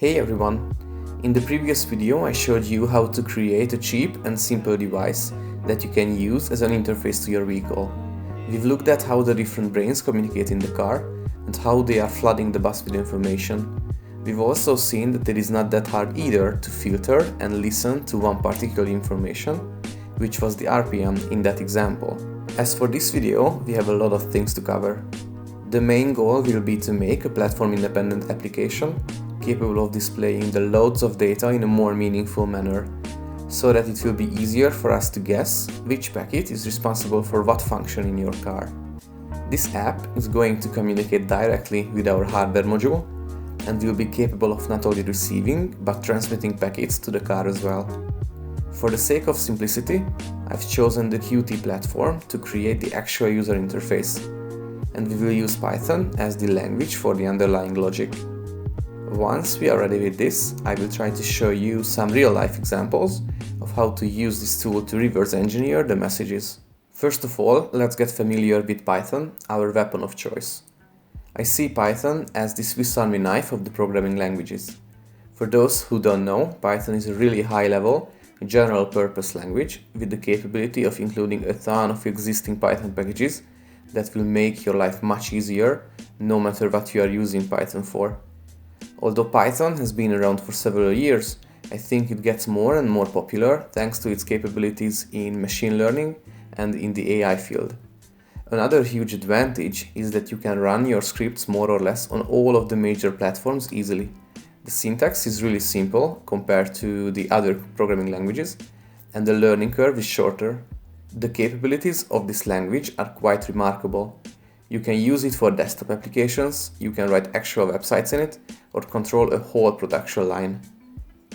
Hey everyone! In the previous video I showed you how to create a cheap and simple device that you can use as an interface to your vehicle. We've looked at how the different brains communicate in the car and how they are flooding the bus with information. We've also seen that it is not that hard either to filter and listen to one particular information, which was the RPM in that example. As for this video, we have a lot of things to cover. The main goal will be to make a platform-independent application capable of displaying the loads of data in a more meaningful manner, so that it will be easier for us to guess which packet is responsible for what function in your car. This app is going to communicate directly with our hardware module and will be capable of not only receiving but transmitting packets to the car as well. For the sake of simplicity, I've chosen the Qt platform to create the actual user interface, and we will use Python as the language for the underlying logic. Once we are ready with this, I will try to show you some real-life examples of how to use this tool to reverse engineer the messages. First of all, let's get familiar with Python, our weapon of choice. I see Python as the Swiss Army knife of the programming languages. For those who don't know, Python is a really high-level, general-purpose language with the capability of including a ton of existing Python packages that will make your life much easier, no matter what you are using Python for. Although Python has been around for several years, I think it gets more and more popular thanks to its capabilities in machine learning and in the AI field. Another huge advantage is that you can run your scripts more or less on all of the major platforms easily. The syntax is really simple compared to the other programming languages, and the learning curve is shorter. The capabilities of this language are quite remarkable. You can use it for desktop applications, you can write actual websites in it, or control a whole production line.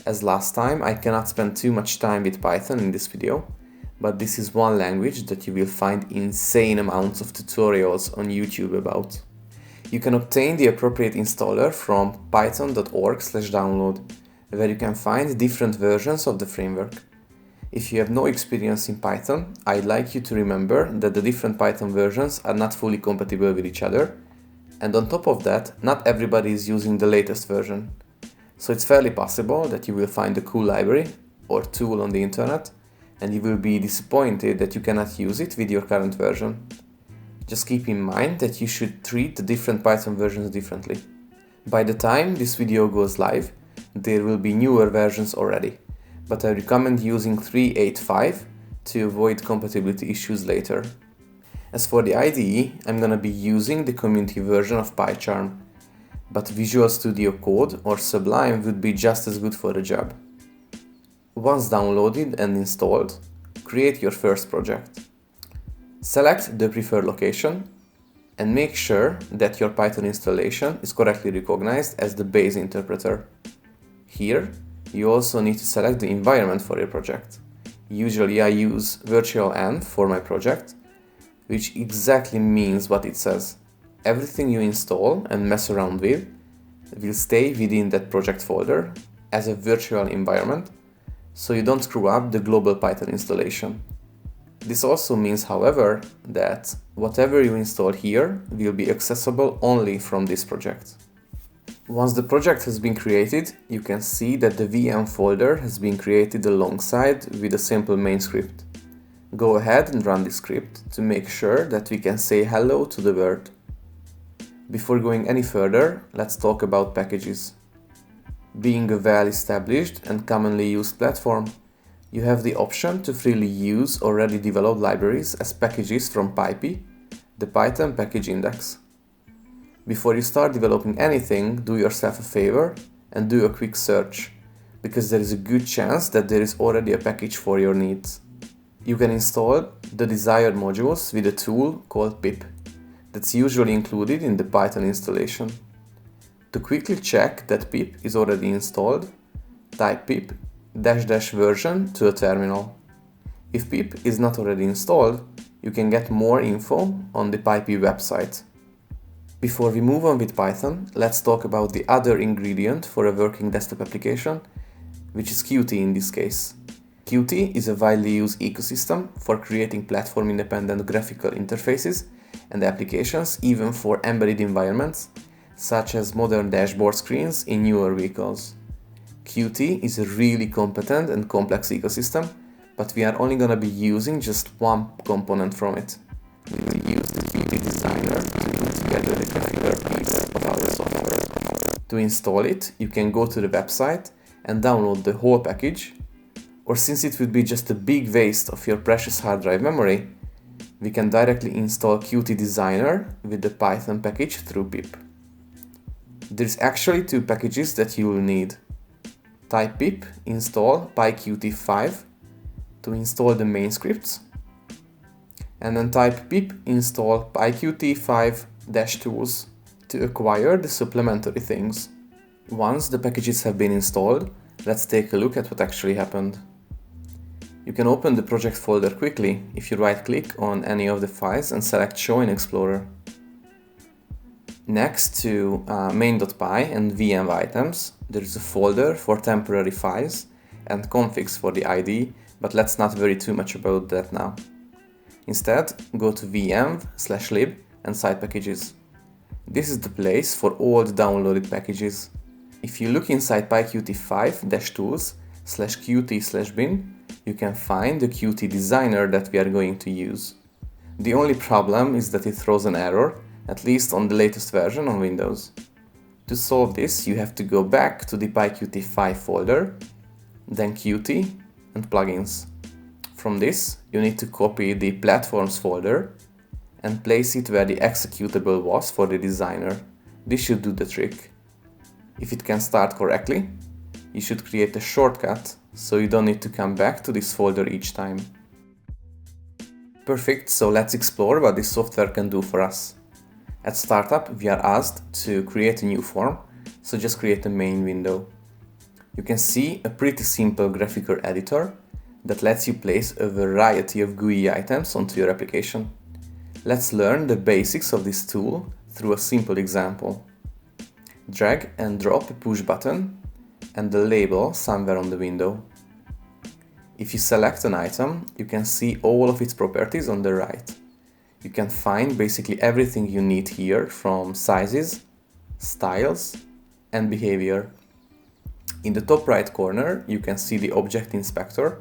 As last time, I cannot spend too much time with Python in this video, but this is one language that you will find insane amounts of tutorials on YouTube about. You can obtain the appropriate installer from python.org/download, where you can find different versions of the framework. If you have no experience in Python, I'd like you to remember that the different Python versions are not fully compatible with each other, and on top of that, not everybody is using the latest version. So it's fairly possible that you will find a cool library or tool on the internet, and you will be disappointed that you cannot use it with your current version. Just keep in mind that you should treat the different Python versions differently. By the time this video goes live, there will be newer versions already, but I recommend using 3.8.5 to avoid compatibility issues later. As for the IDE, I'm gonna be using the community version of PyCharm, but Visual Studio Code or Sublime would be just as good for the job. Once downloaded and installed, create your first project. Select the preferred location and make sure that your Python installation is correctly recognized as the base interpreter. Here, you also need to select the environment for your project. Usually I use virtual env for my project, which exactly means what it says. Everything you install and mess around with will stay within that project folder as a virtual environment, so you don't screw up the global Python installation. This also means, however, that whatever you install here will be accessible only from this project. Once the project has been created, you can see that the VM folder has been created alongside with a simple main script. Go ahead and run this script to make sure that we can say hello to the world. Before going any further, let's talk about packages. Being a well-established and commonly used platform, you have the option to freely use already developed libraries as packages from PyPy, the Python package index. Before you start developing anything, do yourself a favor and do a quick search, because there is a good chance that there is already a package for your needs. You can install the desired modules with a tool called pip that's usually included in the Python installation. To quickly check that pip is already installed, type pip --version to a terminal. If pip is not already installed, you can get more info on the PyPy website. Before we move on with Python, let's talk about the other ingredient for a working desktop application, which is Qt in this case. Qt is a widely used ecosystem for creating platform-independent graphical interfaces and applications even for embedded environments such as modern dashboard screens in newer vehicles. Qt is a really competent and complex ecosystem, but we are only gonna be using just one component from it. We will use the Qt designer to put together the configure piece of our software. To install it, you can go to the website and download the whole package, or since it would be just a big waste of your precious hard drive memory, we can directly install Qt Designer with the Python package through pip. There's actually two packages that you will need. Type pip install pyqt5 to install the main scripts, and then type pip install pyqt5-tools to acquire the supplementary things. Once the packages have been installed, let's take a look at what actually happened. You can open the project folder quickly if you right-click on any of the files and select Show in Explorer. Next to main.py and VM items, there is a folder for temporary files and configs for the IDE, but let's not worry too much about that now. Instead, go to vm/lib and site packages. This is the place for all the downloaded packages. If you look inside pyqt5-tools/qt/bin, you can find the Qt designer that we are going to use. The only problem is that it throws an error, at least on the latest version on Windows. To solve this, you have to go back to the pyqt5 folder, then Qt and plugins. From this, you need to copy the platforms folder and place it where the executable was for the designer. This should do the trick. If it can start correctly, you should create a shortcut so you don't need to come back to this folder each time. Perfect, so let's explore what this software can do for us. At startup, we are asked to create a new form, so just create a main window. You can see a pretty simple graphical editor that lets you place a variety of GUI items onto your application. Let's learn the basics of this tool through a simple example. Drag and drop a push button and the label somewhere on the window. If you select an item, you can see all of its properties on the right. You can find basically everything you need here, from sizes, styles, and behavior. In the top right corner, you can see the object inspector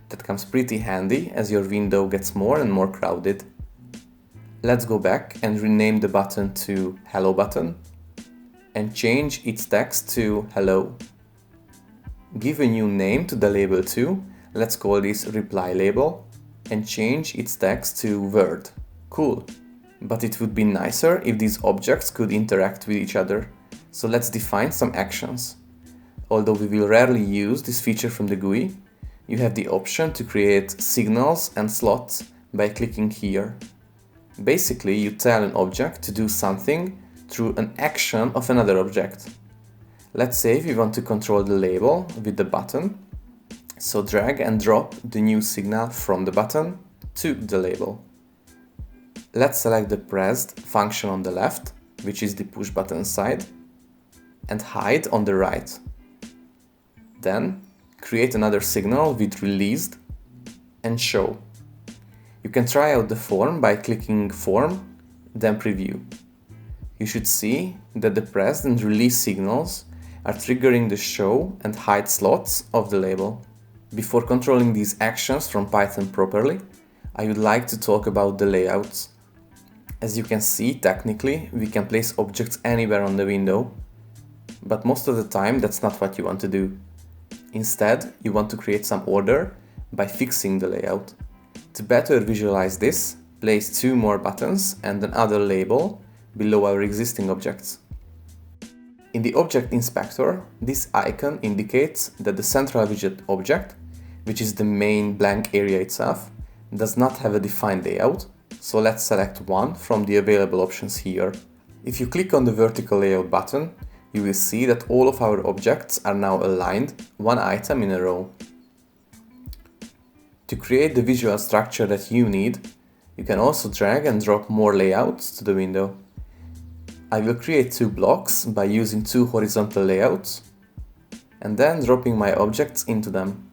that comes pretty handy as your window gets more and more crowded. Let's go back and rename the button to Hello button and change its text to Hello. Give a new name to the label too. Let's call this Reply label and change its text to Word. Cool. But it would be nicer if these objects could interact with each other. So let's define some actions. Although we will rarely use this feature from the GUI, you have the option to create signals and slots by clicking here. Basically, you tell an object to do something through an action of another object. Let's say we want to control the label with the button, so drag and drop the new signal from the button to the label. Let's select the pressed function on the left, which is the push button side, and hide on the right. Then create another signal with released and show. You can try out the form by clicking Form, then Preview. You should see that the pressed and released signals are triggering the show and hide slots of the label. Before controlling these actions from Python properly, I would like to talk about the layouts. As you can see, technically, we can place objects anywhere on the window, but most of the time that's not what you want to do. Instead, you want to create some order by fixing the layout. To better visualize this, place two more buttons and another label below our existing objects. In the object inspector, this icon indicates that the central widget object, which is the main blank area itself, does not have a defined layout, so let's select one from the available options here. If you click on the vertical layout button, you will see that all of our objects are now aligned, one item in a row. To create the visual structure that you need, you can also drag and drop more layouts to the window. I will create two blocks by using two horizontal layouts and then dropping my objects into them.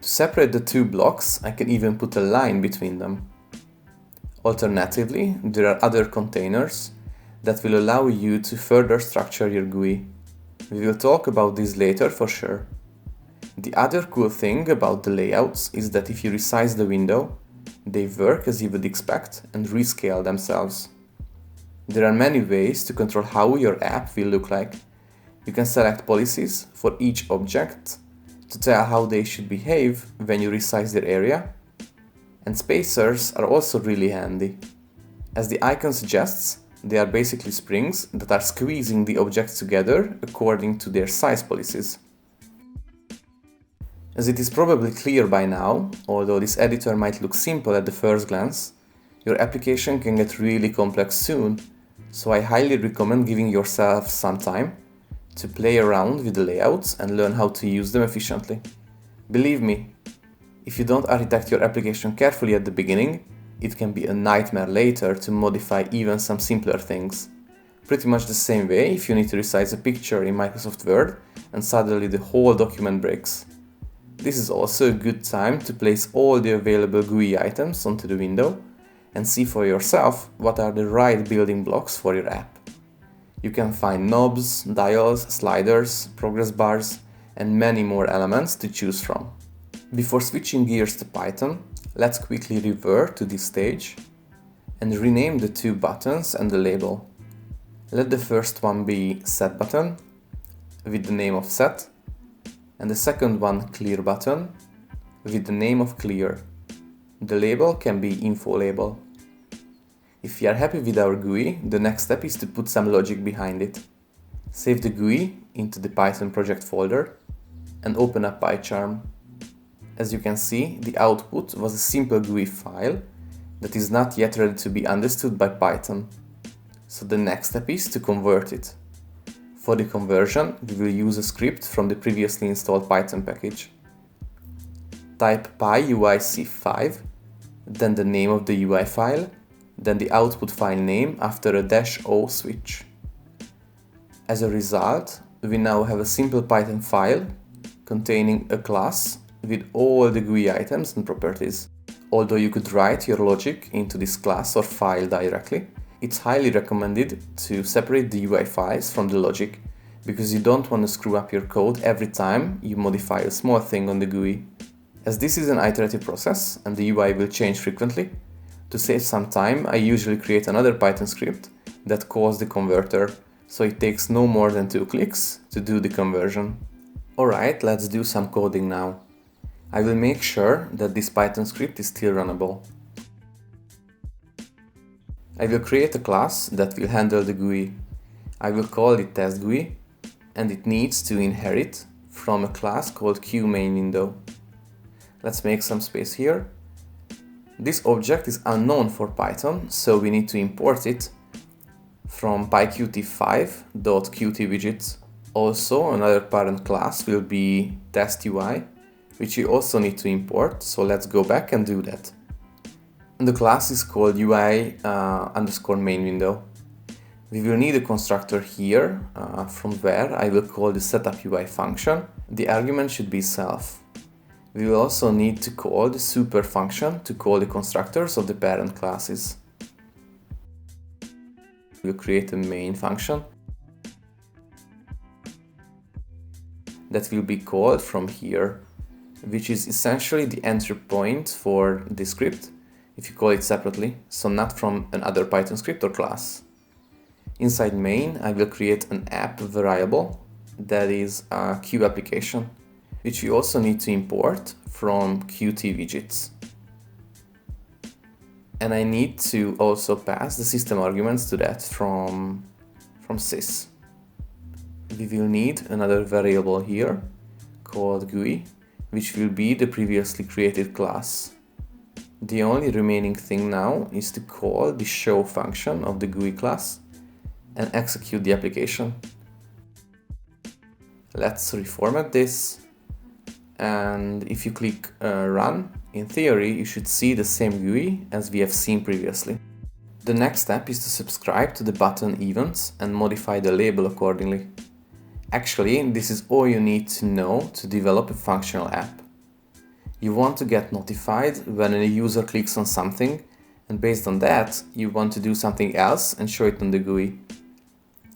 To separate the two blocks, I can even put a line between them. Alternatively, there are other containers that will allow you to further structure your GUI. We will talk about this later for sure. The other cool thing about the layouts is that if you resize the window, they work as you would expect and rescale themselves. There are many ways to control how your app will look like. You can select policies for each object to tell how they should behave when you resize their area, and spacers are also really handy. As the icon suggests, they are basically springs that are squeezing the objects together according to their size policies. As it is probably clear by now, although this editor might look simple at the first glance, your application can get really complex soon, so I highly recommend giving yourself some time to play around with the layouts and learn how to use them efficiently. Believe me, if you don't architect your application carefully at the beginning, it can be a nightmare later to modify even some simpler things. Pretty much the same way if you need to resize a picture in Microsoft Word and suddenly the whole document breaks. This is also a good time to place all the available GUI items onto the window and see for yourself what are the right building blocks for your app. You can find knobs, dials, sliders, progress bars, and many more elements to choose from. Before switching gears to Python, let's quickly revert to this stage and rename the two buttons and the label. Let the first one be Set button with the name of Set, and the second one Clear button with the name of Clear. The label can be Info label. If you are happy with our GUI, the next step is to put some logic behind it. Save the GUI into the Python project folder and open up PyCharm. As you can see, the output was a simple GUI file that is not yet ready to be understood by Python. So the next step is to convert it. For the conversion, we will use a script from the previously installed Python package. Type pyuic5, then the name of the UI file, then the output file name after a -o switch. As a result, we now have a simple Python file containing a class with all the GUI items and properties. Although you could write your logic into this class or file directly, it's highly recommended to separate the UI files from the logic, because you don't want to screw up your code every time you modify a small thing on the GUI. As this is an iterative process and the UI will change frequently, to save some time I usually create another Python script that calls the converter, so it takes no more than 2 clicks to do the conversion. Alright, let's do some coding now. I will make sure that this Python script is still runnable. I will create a class that will handle the GUI. I will call it test_GUI, and it needs to inherit from a class called QMainWindow. Let's make some space here. This object is unknown for Python, so we need to import it from pyqt5.qtWidget. Also, another parent class will be testUI, which we also need to import, so let's go back and do that. And the class is called UI_mainWindow. We will need a constructor here, from where I will call the setupUI function. The argument should be self. We will also need to call the super function to call the constructors of the parent classes. We'll create a main function that will be called from here, which is essentially the entry point for the script if you call it separately, so not from another Python script or class. Inside main, I will create an app variable that is a QApplication, which we also need to import from QtWidgets. And I need to also pass the system arguments to that from sys. We will need another variable here called GUI, which will be the previously created class. The only remaining thing now is to call the show function of the GUI class and execute the application. Let's reformat this, and if you click run, in theory you should see the same GUI as we have seen previously. The next step is to subscribe to the button events and modify the label accordingly. Actually, this is all you need to know to develop a functional app. You want to get notified when a user clicks on something And based on that, you want to do something else and show it on the GUI.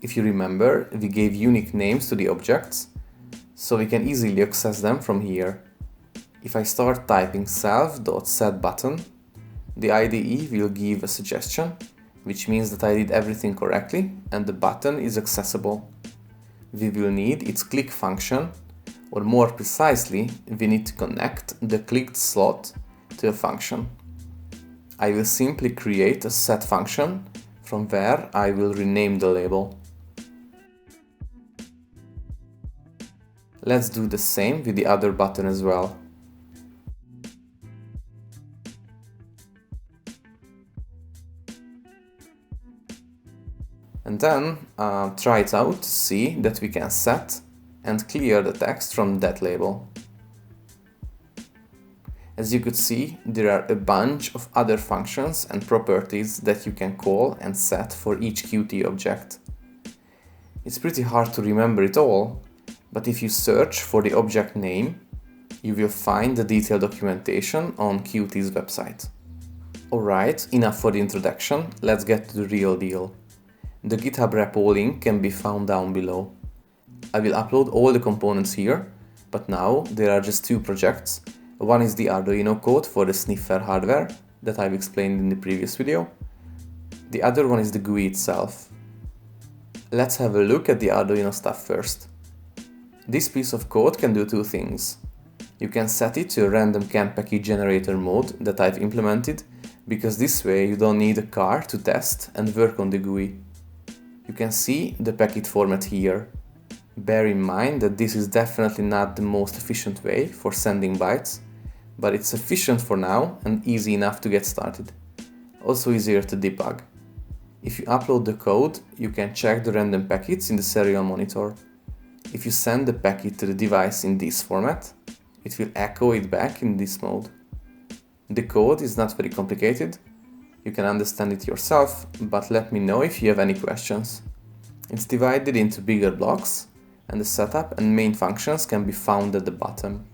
If you remember, we gave unique names to the objects, so we can easily access them from here. If I start typing self.setButton, the IDE will give a suggestion, which means that I did everything correctly and the button is accessible. We will need its click function, or more precisely, we need to connect the clicked slot to a function. I will simply create a set function from where I will rename the label. Let's do the same with the other button as well. And then try it out to see that we can set and clear the text from that label. As you could see, there are a bunch of other functions and properties that you can call and set for each Qt object. It's pretty hard to remember it all, but if you search for the object name, you will find the detailed documentation on Qt's website. Alright, enough for the introduction, let's get to the real deal. The GitHub repo link can be found down below. I will upload all the components here, but now there are just two projects. One is the Arduino code for the Sniffer hardware that I've explained in the previous video. The other one is the GUI itself. Let's have a look at the Arduino stuff first. This piece of code can do two things. You can set it to a random CAN package generator mode that I've implemented, because this way you don't need a car to test and work on the GUI. You can see the packet format here. Bear in mind that this is definitely not the most efficient way for sending bytes, but it's efficient for now and easy enough to get started. Also easier to debug. If you upload the code, you can check the random packets in the serial monitor. If you send the packet to the device in this format, it will echo it back in this mode. The code is not very complicated. You can understand it yourself, but let me know if you have any questions. It's divided into bigger blocks, and the setup and main functions can be found at the bottom.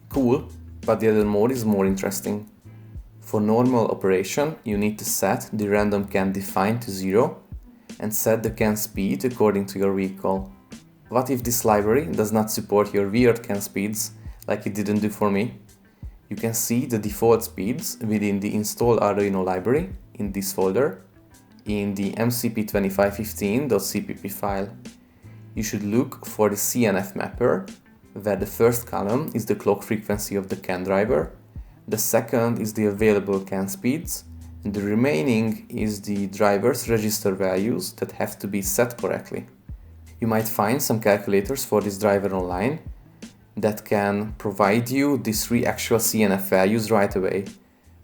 Cool, but the other mode is more interesting. For normal operation, you need to set the random CAN define to 0 and set the CAN speed according to your vehicle. What if this library does not support your weird CAN speeds, like it didn't do for me? You can see the default speeds within the install Arduino library in this folder, in the mcp2515.cpp file. You should look for the CNF mapper, where the first column is the clock frequency of the CAN driver, the second is the available CAN speeds, and the remaining is the driver's register values that have to be set correctly. You might find some calculators for this driver online that can provide you these three actual CNF values right away.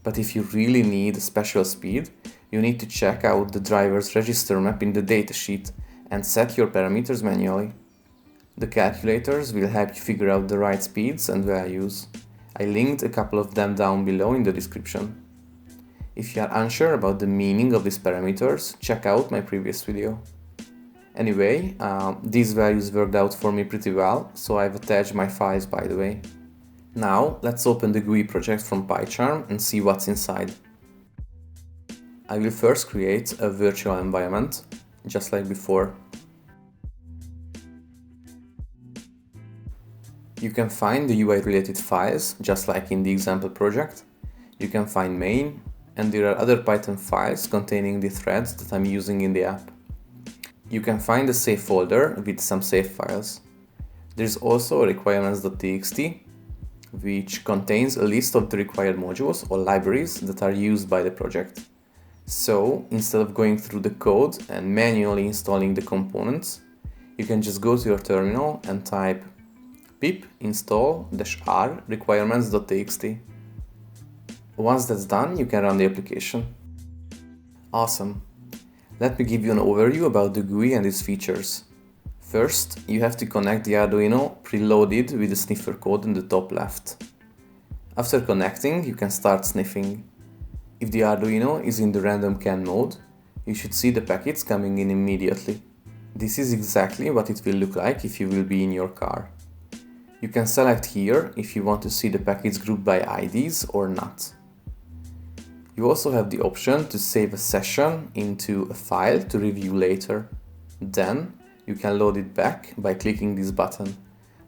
But if you really need a special speed, you need to check out the driver's register map in the datasheet and set your parameters manually. The calculators will help you figure out the right speeds and values. I linked a couple of them down below in the description. If you are unsure about the meaning of these parameters, check out my previous video. Anyway, these values worked out for me pretty well, so I've attached my files by the way. Now, let's open the GUI project from PyCharm and see what's inside. I will first create a virtual environment, just like before. You can find the UI related files, just like in the example project. You can find main, and there are other Python files containing the threads that I'm using in the app. You can find a save folder with some save files. There's also a requirements.txt, which contains a list of the required modules or libraries that are used by the project. So, instead of going through the code and manually installing the components, you can just go to your terminal and type pip install-r requirements.txt. Once that's done, you can run the application. Awesome. Let me give you an overview about the GUI and its features. First, you have to connect the Arduino preloaded with the sniffer code in the top left. After connecting, you can start sniffing. If the Arduino is in the random CAN mode, you should see the packets coming in immediately. This is exactly what it will look like if you will be in your car. You can select here if you want to see the packets grouped by IDs or not. You also have the option to save a session into a file to review later. Then you can load it back by clicking this button.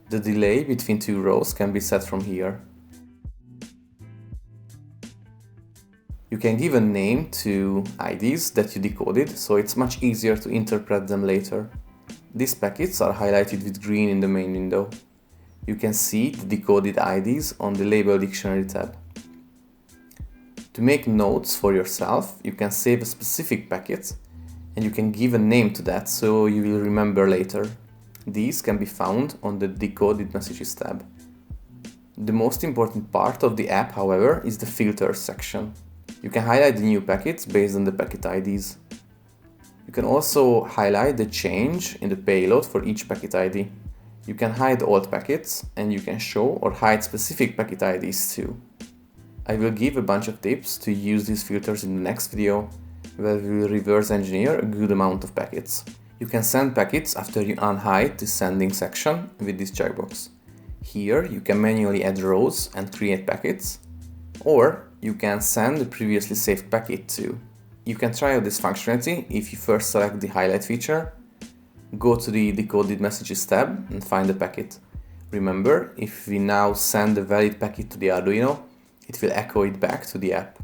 The delay between two rows can be set from here. You can give a name to IDs that you decoded, so it's much easier to interpret them later. These packets are highlighted with green in the main window. You can see the decoded IDs on the Label Dictionary tab. To make notes for yourself, you can save a specific packet and you can give a name to that so you will remember later. These can be found on the Decoded Messages tab. The most important part of the app, however, is the Filters section. You can highlight the new packets based on the packet IDs. You can also highlight the change in the payload for each packet ID. You can hide old packets and you can show or hide specific packet IDs too. I will give a bunch of tips to use these filters in the next video, where we will reverse engineer a good amount of packets. You can send packets after you unhide the sending section with this checkbox. Here you can manually add rows and create packets, or you can send the previously saved packet too. You can try out this functionality if you first select the highlight feature, go to the Decoded Messages tab and find the packet. Remember, if we now send a valid packet to the Arduino, it will echo it back to the app,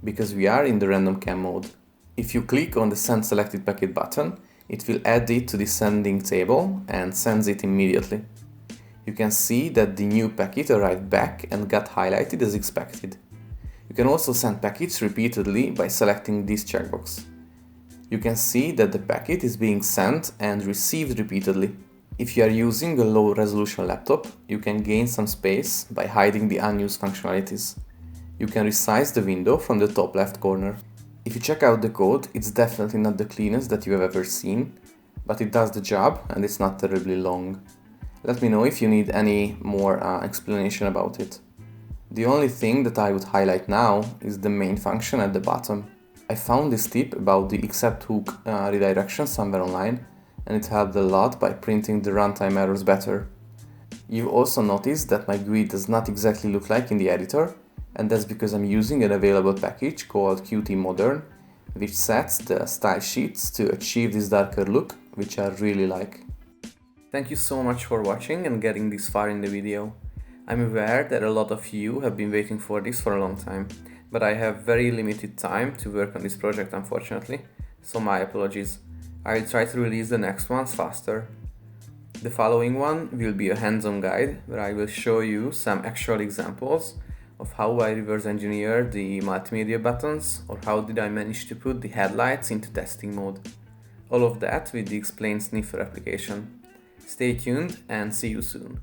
because we are in the random cam mode. If you click on the Send Selected Packet button, it will add it to the sending table and sends it immediately. You can see that the new packet arrived back and got highlighted as expected. You can also send packets repeatedly by selecting this checkbox. You can see that the packet is being sent and received repeatedly. If you are using a low-resolution laptop, you can gain some space by hiding the unused functionalities. You can resize the window from the top left corner. If you check out the code, it's definitely not the cleanest that you have ever seen, but it does the job and it's not terribly long. Let me know if you need any more explanation about it. The only thing that I would highlight now is the main function at the bottom. I found this tip about the except hook redirection somewhere online, and it helped a lot by printing the runtime errors better. You've also noticed that my GUI does not exactly look like in the editor, and that's because I'm using an available package called Qt Modern, which sets the style sheets to achieve this darker look, which I really like. Thank you so much for watching and getting this far in the video. I'm aware that a lot of you have been waiting for this for a long time, but I have very limited time to work on this project, unfortunately, so my apologies. I will try to release the next ones faster. The following one will be a hands-on guide where I will show you some actual examples of how I reverse engineer the multimedia buttons, or how did I manage to put the headlights into testing mode. All of that with the explained Sniffer application. Stay tuned and see you soon.